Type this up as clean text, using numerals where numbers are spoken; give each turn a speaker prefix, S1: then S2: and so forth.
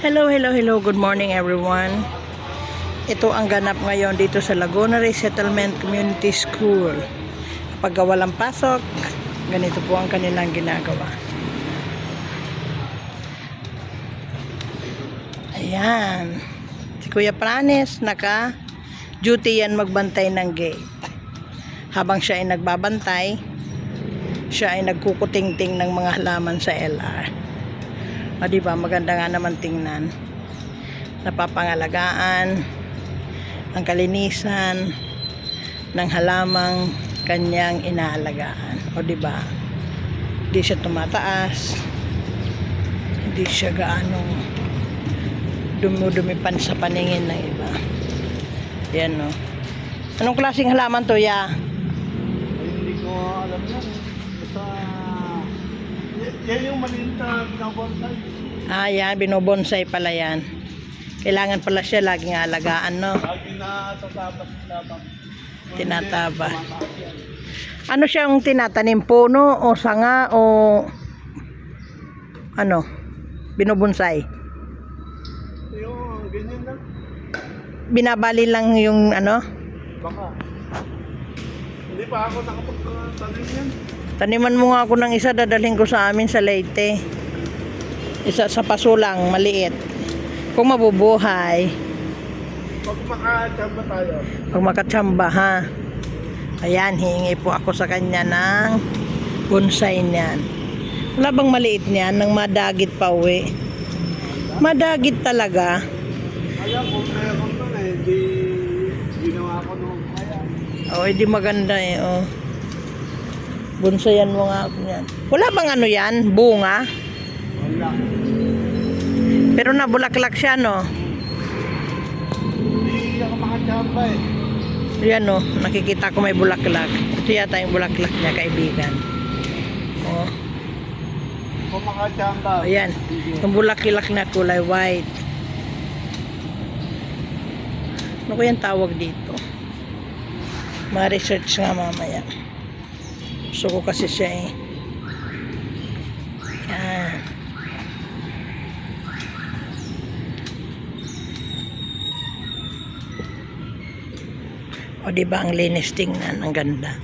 S1: Hello, hello, hello. Good morning everyone. Ito ang ganap ngayon dito sa Laguna Resettlement Community School. Kapag walang pasok, ganito po ang kanilang ginagawa. Ayan. Si Kuya Pranes, naka-duty yan magbantay ng gate. Habang siya ay nagbabantay, siya ay nagkukuting-ting ng mga halaman sa LR. O diba, maganda nga naman tingnan. Napapangalagaan ang kalinisan ng halamang kanyang inaalagaan. O diba, hindi siya tumataas, hindi siya gaanong dumi-dumipan sa paningin ng iba. Yan, no. Anong klaseng halaman to, ya?
S2: Hindi ko alam yan. Basta yan yung maliit na binabonsay.
S1: Ah, yan, binobonsay pala yan. Kailangan pala siya laging alagaan, no?
S2: Lagi na tatapos.
S1: Tinataba. Ano siyang tinatanim? Puno o sanga o ano? Binobonsay?
S2: Yung ganyan lang.
S1: Binabali lang yung ano?
S2: Baka. Hindi pa ako nakapagtanim yan.
S1: Taniman mo nga ako ng isa, dadalhin ko sa amin sa Leyte. Isa sa pasulang, maliit. Kung mabubuhay.
S2: Pag makachamba tayo.
S1: Pag makatsamba, ha? Ayan, hihingi po ako sa kanya ng bonsai niyan. Wala bang maliit niyan? Nang madagit pa uwi. Madagit talaga.
S2: Kaya kung meron nun di ginawa ko nung kaya.
S1: Oh, hindi maganda eh, oh. Bonsayan mo nga ako niyan. Wala bang ano yan? Bunga?
S2: Wala.
S1: Pero nabulaklak siya, no?
S2: Hindi ako makachamba eh.
S1: Yan, no? Nakikita ko may bulaklak. Ito yata yung bulaklak niya, kaibigan. Oh.
S2: Kung makachamba.
S1: Ayan. Yung bulaklak na kulay white. Ano ko yung tawag dito? Ma-research nga mamaya. Gusto ko kasi siya eh. Yan. O diba ang linis tingnan, ang ganda.